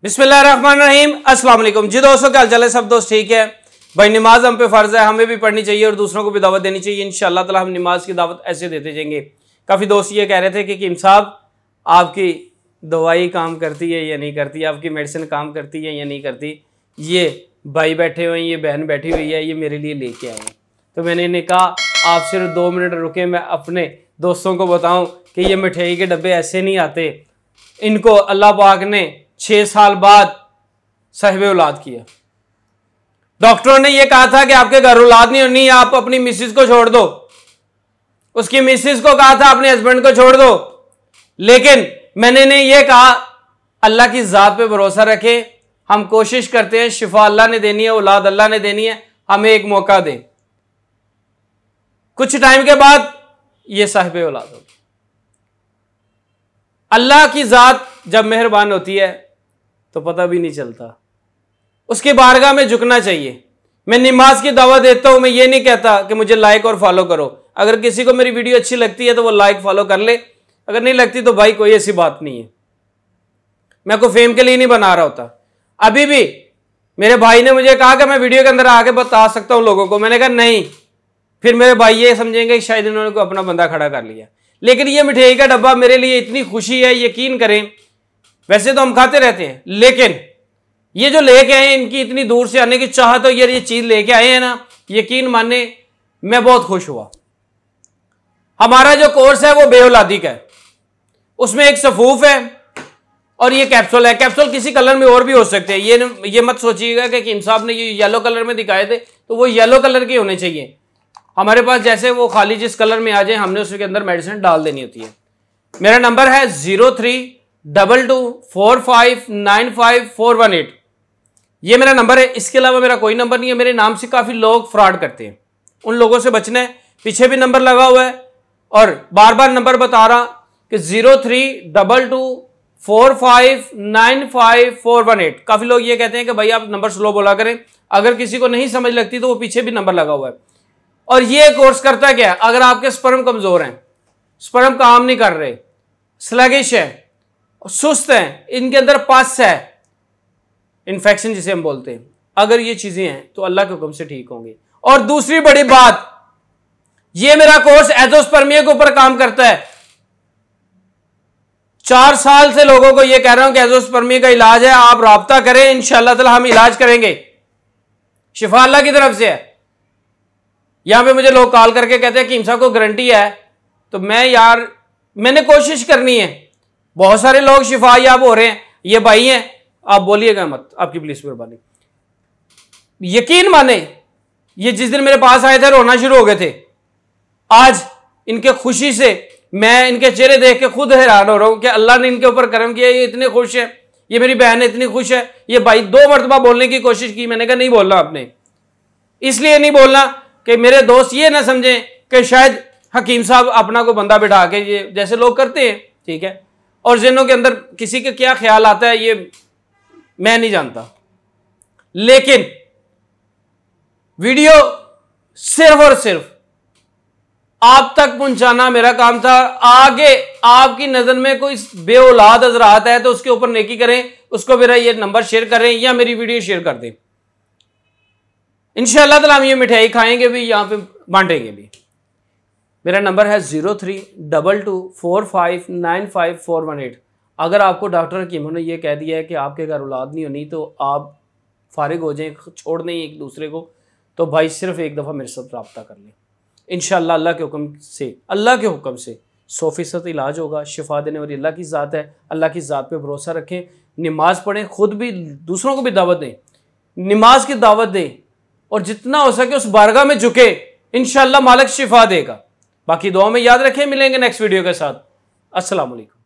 बिस्मिल्लाहिर्रहमानिर्रहीम। अस्सलाम वालेकुम जी दोस्तों, क्या हाल चाल है? सब दोस्त ठीक है भाई। नमाज हम पे फ़र्ज़ है, हमें भी पढ़नी चाहिए और दूसरों को भी दावत देनी चाहिए। इंशाअल्लाह ताला हम नमाज की दावत ऐसे देते जाएंगे। काफ़ी दोस्त ये कह रहे थे कि कीम साहब आपकी दवाई काम करती है या नहीं करती, आपकी मेडिसिन काम करती है या नहीं करती। ये भाई बैठे हुए हैं, ये बहन बैठी हुई है, ये मेरे लिए लेके आए हैं। तो मैंने इन्हें कहा आप सिर्फ 2 मिनट रुके, मैं अपने दोस्तों को बताऊं कि ये मिठाई के डब्बे ऐसे नहीं आते। इनको अल्लाह पाक ने 6 साल बाद साहिब औलाद किया। डॉक्टरों ने यह कहा था कि आपके घर औलाद नहीं होनी, आप अपनी मिसिस को छोड़ दो। उसकी मिसिस को कहा था अपने हस्बैंड को छोड़ दो, लेकिन मैंने इन्हें यह कहा अल्लाह की जात पे भरोसा रखे। हम कोशिश करते हैं, शिफा अल्लाह ने देनी है, औलाद अल्लाह ने देनी है, हमें एक मौका दे। कुछ टाइम के बाद ये साहिब औलाद होगी। अल्लाह की जात जब मेहरबान होती है तो पता भी नहीं चलता। उसके बारगाह में झुकना चाहिए। मैं नमाज की दावत देता हूं, मैं ये नहीं कहता कि मुझे लाइक और फॉलो करो। अगर किसी को मेरी वीडियो अच्छी लगती है तो वो लाइक फॉलो कर ले, अगर नहीं लगती तो भाई कोई ऐसी बात नहीं है। मैं कोई फेम के लिए नहीं बना रहा होता। अभी भी मेरे भाई ने मुझे कहा कि मैं वीडियो के अंदर आके बता सकता हूं लोगों को, मैंने कहा नहीं, फिर मेरे भाई ये समझेंगे कि शायद इन्होंने को अपना बंदा खड़ा कर लिया। लेकिन ये मिठाई का डब्बा मेरे लिए इतनी खुशी है, यकीन करें। वैसे तो हम खाते रहते हैं, लेकिन ये जो लेके आए इनकी इतनी दूर से आने की चाहत हो, ये चीज लेके आए हैं ना, यकीन माने मैं बहुत खुश हुआ। हमारा जो कोर्स है वो बेऔलादी का है। उसमें एक सफूफ है और ये कैप्सूल है। कैप्सूल किसी कलर में और भी हो सकते हैं। ये मत सोचिएगा कि कीम साहब ने ये येलो कलर में दिखाए थे तो वो येलो कलर के होने चाहिए। हमारे पास जैसे वो खाली जिस कलर में आ जाए, हमने उसके अंदर मेडिसिन डाल देनी होती है। मेरा नंबर है 0322459548। ये मेरा नंबर है, इसके अलावा मेरा कोई नंबर नहीं है। मेरे नाम से काफी लोग फ्रॉड करते हैं, उन लोगों से बचना है। पीछे भी नंबर लगा हुआ है और बार बार नंबर बता रहा कि 0322459548। काफी लोग ये कहते हैं कि भाई आप नंबर स्लो बोला करें। अगर किसी को नहीं समझ लगती तो वो पीछे भी नंबर लगा हुआ है। और ये कोर्स करता क्या है, अगर आपके स्पर्म कमजोर हैं, स्पर्म काम नहीं कर रहे, स्लगिश है, सुस्त हैं, इनके अंदर पस है, इन्फेक्शन जिसे हम बोलते हैं, अगर ये चीजें हैं तो अल्लाह के हुक्म से ठीक होंगे। और दूसरी बड़ी बात, ये मेरा कोर्स एजोस्पर्मिया के ऊपर काम करता है। 4 साल से लोगों को ये कह रहा हूं कि एजोस्पर्मिया का इलाज है, आप राब्ता करें, इंशाअल्लाह ताला हम इलाज करेंगे। शिफा अल्लाह की तरफ से है। यहां पे मुझे लोग कॉल करके कहते हैं कि कीम साहब को गारंटी है, तो मैंने कोशिश करनी है। बहुत सारे लोग शिफा याब हो रहे हैं, ये भाई हैं, आप बोलिएगा मत, आपकी प्लीज मेहरबानी। यकीन माने ये जिस दिन मेरे पास आए थे रोना शुरू हो गए थे। आज इनके खुशी से मैं इनके चेहरे देख के खुद हैरान हो रहा हूं कि अल्लाह ने इनके ऊपर करम किया, ये इतने खुश है। ये मेरी बहन इतनी खुश है। ये भाई 2 मरतबा बोलने की कोशिश की, मैंने कहा नहीं बोलना आपने। इसलिए नहीं बोलना कि मेरे दोस्त ये ना समझें कि शायद हकीम साहब अपना को बंदा बिठा के ये जैसे लोग करते हैं, ठीक है, और जिन्हों के अंदर किसी के क्या ख्याल आता है ये मैं नहीं जानता। लेकिन वीडियो सिर्फ और सिर्फ आप तक पहुंचाना मेरा काम था। आगे आपकी नजर में कोई बेऔलाद हजरात है तो उसके ऊपर नेकी करें, उसको मेरा ये नंबर शेयर करें या मेरी वीडियो शेयर कर दें। इंशाअल्लाह ताला हम ये मिठाई खाएंगे भी, यहां पे बांटेंगे भी। मेरा नंबर है 0322459548। अगर आपको डॉक्टर हकीमों ने यह कह दिया है कि आपके घर औलाद नहीं होनी तो आप फारिग हो जाएं, छोड़ दें एक दूसरे को, तो भाई सिर्फ एक दफ़ा मेरे साथ रब्ता कर लें। इंशाअल्लाह अल्लाह के हुक्म से 100% इलाज होगा। शिफा देने वाली अल्लाह की ज़ात है। अल्लाह की ज़ात पे भरोसा रखें, नमाज पढ़ें, खुद भी दूसरों को भी दावत दें, नमाज की दावत दें और जितना हो सके उस बारगाह में झुके। इंशाअल्लाह मालिक शिफा देगा। बाकी दुआ में याद रखें। मिलेंगे नेक्स्ट वीडियो के साथ। अस्सलाम वालेकुम।